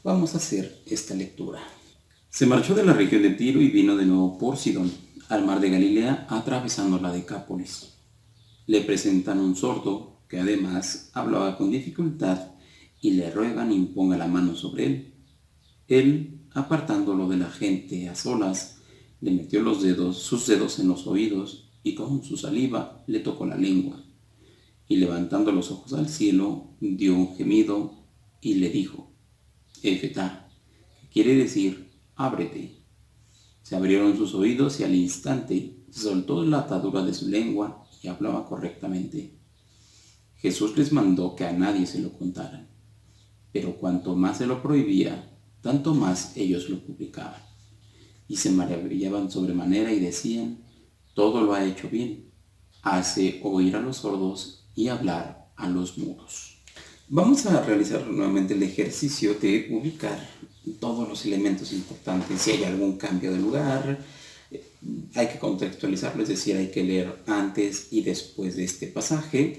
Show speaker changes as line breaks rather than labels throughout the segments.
Vamos a hacer esta lectura. Se marchó de la región de Tiro y vino de nuevo por Sidón, al mar de Galilea, atravesando la Decápolis. Le presentan un sordo, que además hablaba con dificultad, y le ruegan imponga la mano sobre él. Él, apartándolo de la gente a solas, le metió sus dedos en los oídos, y con su saliva le tocó la lengua. Y levantando los ojos al cielo, dio un gemido y le dijo: Efetá, que quiere decir ábrete. Se abrieron sus oídos y al instante se soltó la atadura de su lengua y hablaba correctamente. Jesús les mandó que a nadie se lo contaran, pero cuanto más se lo prohibía, tanto más ellos lo publicaban. Y se maravillaban sobremanera y decían: todo lo ha hecho bien, hace oír a los sordos y hablar a los mudos. Vamos a realizar nuevamente el ejercicio de ubicar todos los elementos importantes. Si hay algún cambio de lugar, hay que contextualizarlo, es decir, hay que leer antes y después de este pasaje.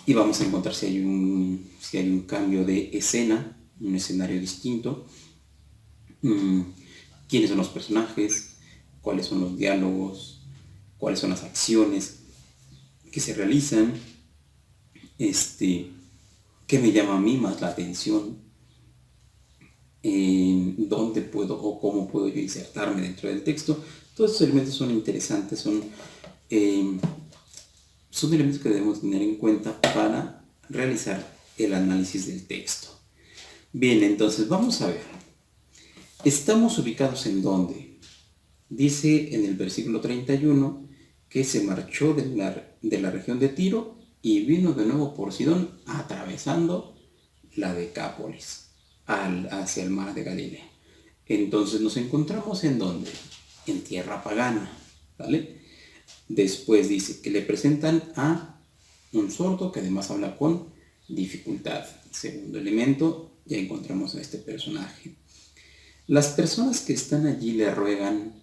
Y vamos a encontrar si hay un cambio de escena, un escenario distinto. ¿Quiénes son los personajes? ¿Cuáles son los diálogos? ¿Cuáles son las acciones que se realizan? ¿Qué me llama a mí más la atención? ¿Dónde puedo o cómo puedo yo insertarme dentro del texto? Todos estos elementos son interesantes, son elementos que debemos tener en cuenta para realizar el análisis del texto. Bien, entonces vamos a ver. ¿Estamos ubicados en dónde? Dice en el versículo 31 que se marchó de la región de Tiro y vino de nuevo por Sidón, atravesando la Decápolis hacia el mar de Galilea. Entonces nos encontramos en dónde? En tierra pagana, ¿vale? Después dice que le presentan a un sordo que además habla con dificultad. Segundo elemento, ya encontramos a este personaje. Las personas que están allí le ruegan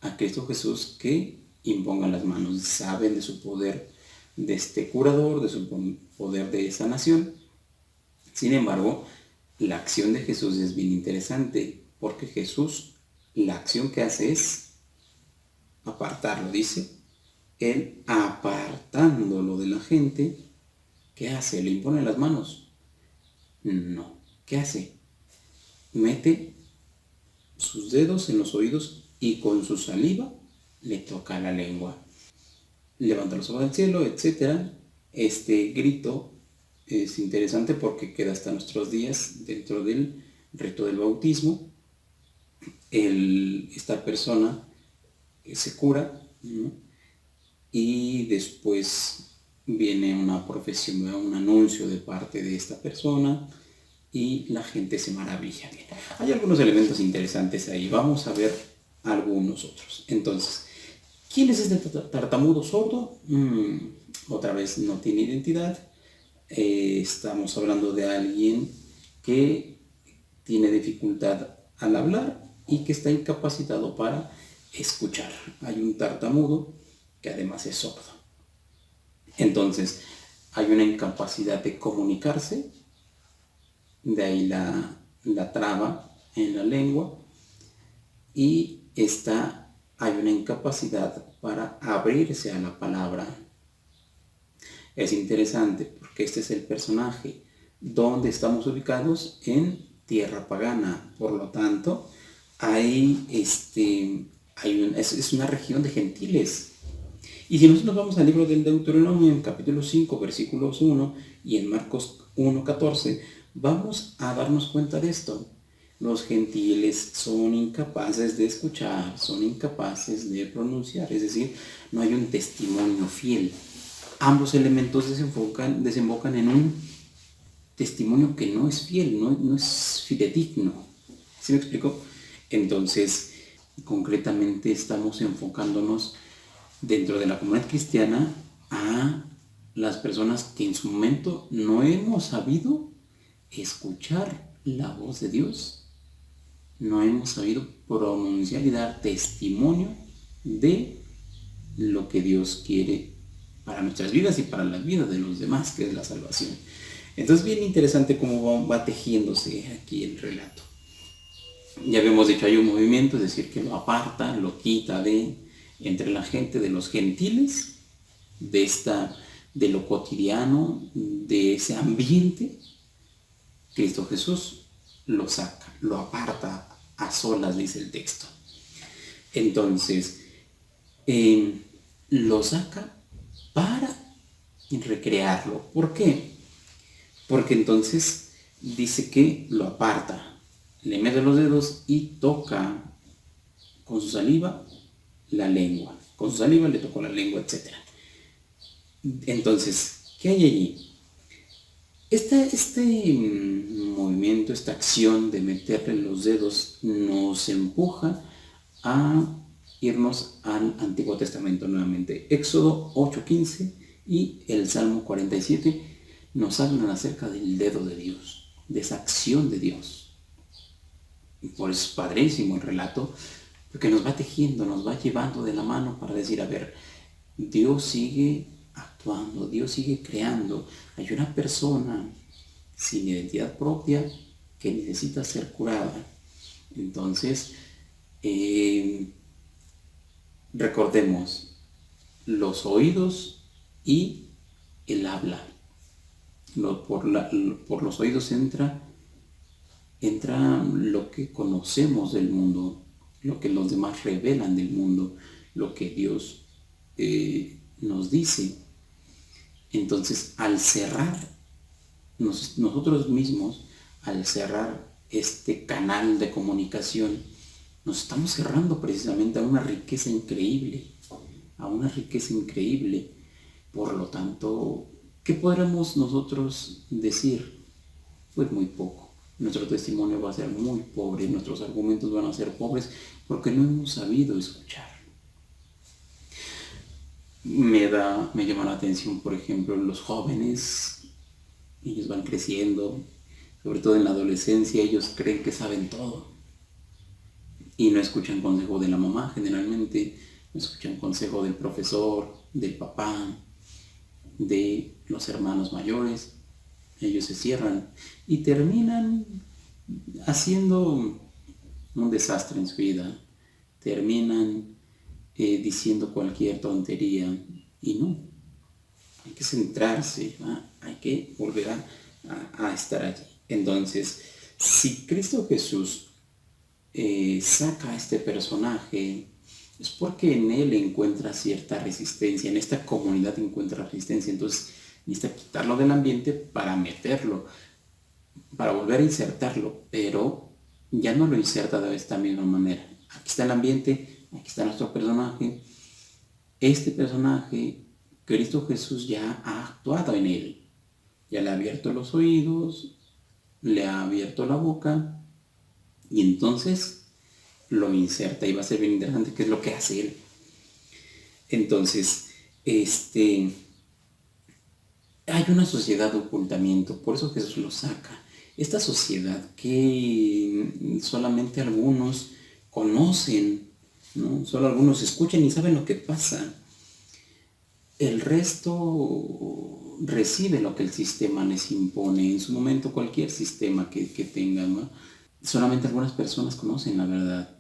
a Cristo Jesús que imponga las manos. Saben de su poder de este curador, de su poder de sanación. Sin embargo, la acción de Jesús es bien interesante, porque Jesús, la acción que hace es apartarlo, dice. Él, apartándolo de la gente, ¿qué hace? ¿Le impone las manos? No. ¿Qué hace? Mete sus dedos en los oídos y con su saliva le toca la lengua. Levanta los ojos al cielo, etc. Este grito es interesante porque queda hasta nuestros días dentro del rito del bautismo. Esta persona se cura, ¿no? Y después viene una profesión, un anuncio de parte de esta persona y la gente se maravilla. Bien, hay algunos elementos interesantes ahí, vamos a ver algunos otros. Entonces, ¿quién es este tartamudo sordo? Otra vez no tiene identidad. Estamos hablando de alguien que tiene dificultad al hablar y que está incapacitado para escuchar. Hay un tartamudo que además es sordo. Entonces, hay una incapacidad de comunicarse, de ahí la traba en la lengua, y hay una incapacidad para abrirse a la palabra. Es interesante porque este es el personaje donde estamos ubicados en tierra pagana, por lo tanto, es una región de gentiles. Y si nosotros vamos al libro del Deuteronomio, en capítulo 5, versículos 1, y en Marcos 1:14, vamos a darnos cuenta de esto. Los gentiles son incapaces de escuchar, son incapaces de pronunciar, es decir, no hay un testimonio fiel. Ambos elementos desembocan en un testimonio que no es fiel, no es fidedigno. ¿Sí me explico? Entonces, concretamente estamos enfocándonos dentro de la comunidad cristiana a las personas que en su momento no hemos sabido escuchar la voz de Dios, no hemos sabido pronunciar y dar testimonio de lo que Dios quiere para nuestras vidas y para las vidas de los demás, que es la salvación. Entonces, bien interesante cómo va tejiéndose aquí el relato. Ya habíamos dicho, hay un movimiento, es decir, que lo aparta, lo quita entre la gente de los gentiles, de lo cotidiano, de ese ambiente. Cristo Jesús lo saca, lo aparta a solas, dice el texto. Entonces, lo saca para recrearlo. ¿Por qué? Porque entonces dice que lo aparta, le mete los dedos y toca con su saliva la lengua. Con su saliva le tocó la lengua, etc. Entonces, ¿qué hay allí? Este movimiento, esta acción de meterle los dedos nos empuja a irnos al Antiguo Testamento nuevamente. Éxodo 8:15 y el Salmo 47 nos hablan acerca del dedo de Dios, de esa acción de Dios. Y por eso es padrísimo el relato, porque nos va tejiendo, nos va llevando de la mano para decir, a ver, Dios sigue actuando, Dios sigue creando. Hay una persona sin identidad propia que necesita ser curada. Entonces, recordemos los oídos y el habla. Por los oídos entra lo que conocemos del mundo, lo que los demás revelan del mundo, lo que Dios nos dice. Entonces, al cerrar nosotros mismos, al cerrar este canal de comunicación, nos estamos cerrando precisamente a una riqueza increíble, a una riqueza increíble. Por lo tanto, ¿qué podremos nosotros decir? Pues muy poco. Nuestro testimonio va a ser muy pobre, nuestros argumentos van a ser pobres porque no hemos sabido escuchar. Me llama la atención, por ejemplo, los jóvenes. Ellos van creciendo, sobre todo en la adolescencia, ellos creen que saben todo y no escuchan consejo de la mamá, generalmente no escuchan consejo del profesor, del papá, de los hermanos mayores. Ellos se cierran y terminan haciendo un desastre en su vida, terminan diciendo cualquier tontería y no, hay que centrarse, hay que volver a estar allí. Entonces, si Cristo Jesús saca a este personaje, es porque en él encuentra cierta resistencia, en esta comunidad encuentra resistencia, entonces necesita quitarlo del ambiente para meterlo, para volver a insertarlo, pero ya no lo inserta de esta misma manera. Aquí está el ambiente, aquí está nuestro personaje. Este personaje, Cristo Jesús ya ha actuado en él, ya le ha abierto los oídos, le ha abierto la boca y entonces lo inserta y va a ser bien interesante qué es lo que hace él. Entonces, hay una sociedad de ocultamiento, por eso Jesús lo saca. Esta sociedad que solamente algunos conocen, ¿no? Solo algunos escuchan y saben lo que pasa. El resto recibe lo que el sistema les impone. En su momento, cualquier sistema que tengan, ¿no? Solamente algunas personas conocen la verdad.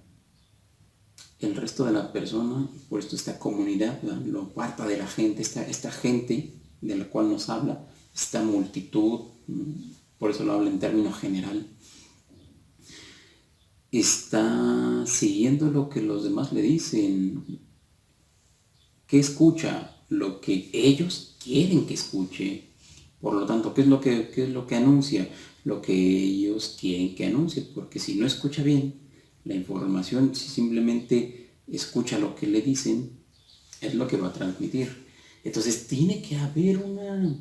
El resto de la persona, por esto esta comunidad, ¿verdad?, lo aparta de la gente, esta gente de la cual nos habla, esta multitud, por eso lo habla en términos general, está siguiendo lo que los demás le dicen. ¿Qué escucha? Lo que ellos quieren que escuche. Por lo tanto, ¿qué es lo que anuncia? Lo que ellos quieren que anuncie, porque si no escucha bien la información, si simplemente escucha lo que le dicen, es lo que va a transmitir. Entonces tiene que haber una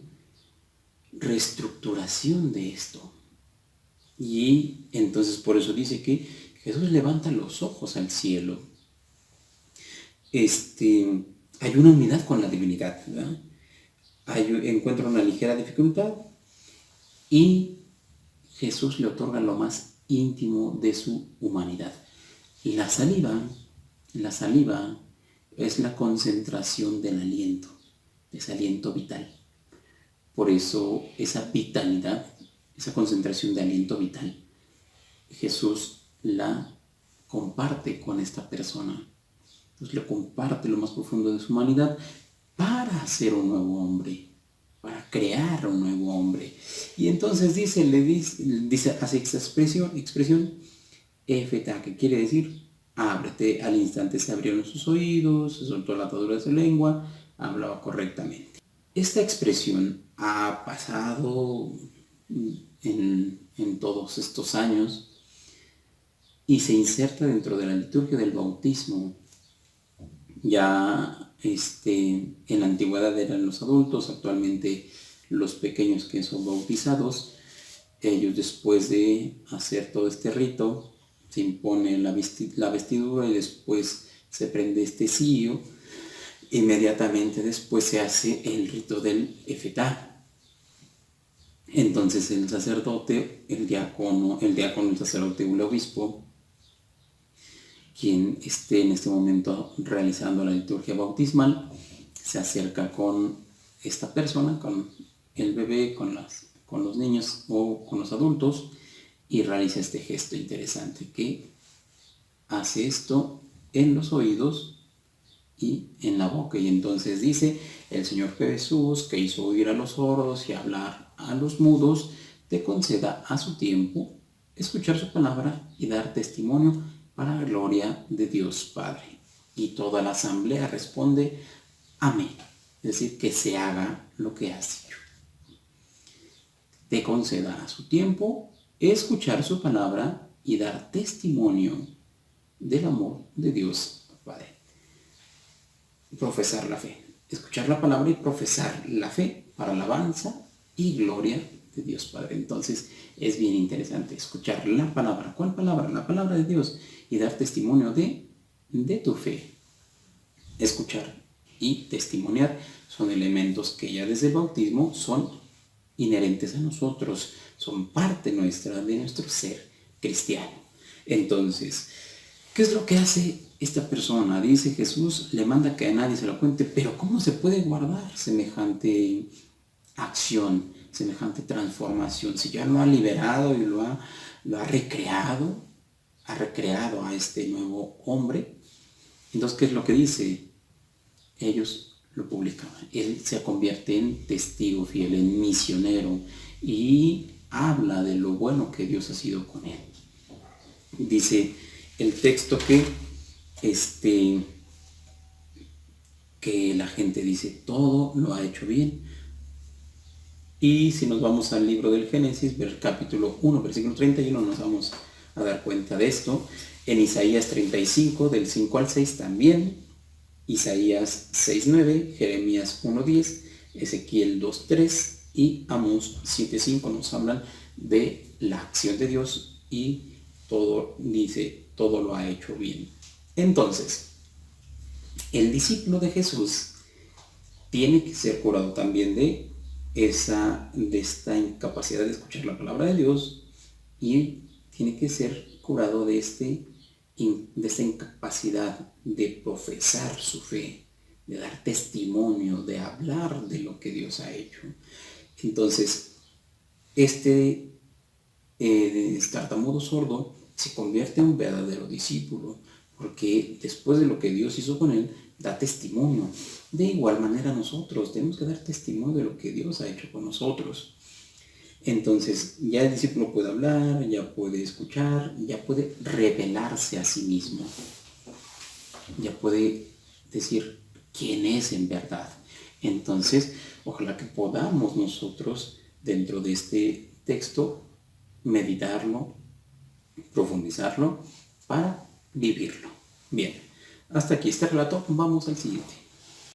reestructuración de esto. Y entonces por eso dice que Jesús levanta los ojos al cielo. Hay una unidad con la divinidad, ¿verdad? Encuentra una ligera dificultad y Jesús le otorga lo más íntimo de su humanidad. La saliva es la concentración del aliento, de ese aliento vital. Por eso esa vitalidad, esa concentración de aliento vital, Jesús la comparte con esta persona. Entonces le comparte lo más profundo de su humanidad para ser un nuevo hombre, para crear un nuevo hombre. Y entonces hace esta expresión, Efetá, que quiere decir, ábrete. Al instante se abrieron sus oídos, se soltó la atadura de su lengua, hablaba correctamente. Esta expresión ha pasado en todos estos años y se inserta dentro de la liturgia del bautismo. Ya en la antigüedad eran los adultos, actualmente los pequeños que son bautizados. Ellos, después de hacer todo este rito, se impone la vestidura y después se prende este cirio. Inmediatamente después se hace el rito del Efetá. Entonces el sacerdote, el diácono, el sacerdote o el obispo, quien esté en este momento realizando la liturgia bautismal, se acerca con esta persona, con el bebé, con los niños o con los adultos, y realiza este gesto interesante que hace esto en los oídos y en la boca. Y entonces dice: el Señor Jesús, que hizo oír a los sordos y hablar a los mudos, te conceda a su tiempo escuchar su palabra y dar testimonio para la gloria de Dios Padre. Y toda la asamblea responde: amén. Es decir, que se haga lo que has dicho. Te conceda a su tiempo escuchar su palabra y dar testimonio del amor de Dios Padre. Profesar la fe. Escuchar la palabra y profesar la fe para alabanza y gloria de Dios Padre. Entonces es bien interesante escuchar la palabra. ¿Cuál palabra? La palabra de Dios. Y dar testimonio de tu fe. Escuchar y testimoniar son elementos que ya desde el bautismo son inherentes a nosotros, son parte nuestra, de nuestro ser cristiano. Entonces, ¿qué es lo que hace esta persona? Dice Jesús, le manda que a nadie se lo cuente, pero ¿cómo se puede guardar semejante acción, semejante transformación? Si ya lo ha liberado y lo ha recreado a este nuevo hombre. Entonces, ¿qué es lo que dice? Ellos lo publicaban. Él se convierte en testigo fiel, en misionero, y habla de lo bueno que Dios ha sido con él. Dice el texto que la gente dice: todo lo ha hecho bien. Y si nos vamos al libro del Génesis, capítulo 1, versículo 31, nos vamos a dar cuenta de esto. En Isaías 35, del 5 al 6 también, Isaías 6:9, Jeremías 1:10, Ezequiel 2:3 y Amós 7:5 nos hablan de la acción de Dios, y todo dice: todo lo ha hecho bien. Entonces, el discípulo de Jesús tiene que ser curado también de esta incapacidad de escuchar la palabra de Dios, y tiene que ser curado de esta incapacidad de profesar su fe, de dar testimonio, de hablar de lo que Dios ha hecho. Entonces, este tartamudo sordo se convierte en un verdadero discípulo, porque después de lo que Dios hizo con él, da testimonio. De igual manera nosotros tenemos que dar testimonio de lo que Dios ha hecho con nosotros. Entonces ya el discípulo puede hablar, ya puede escuchar, ya puede revelarse a sí mismo, ya puede decir quién es en verdad. Entonces, ojalá que podamos nosotros, dentro de este texto, meditarlo, profundizarlo para vivirlo. Bien, hasta aquí este relato, vamos al siguiente.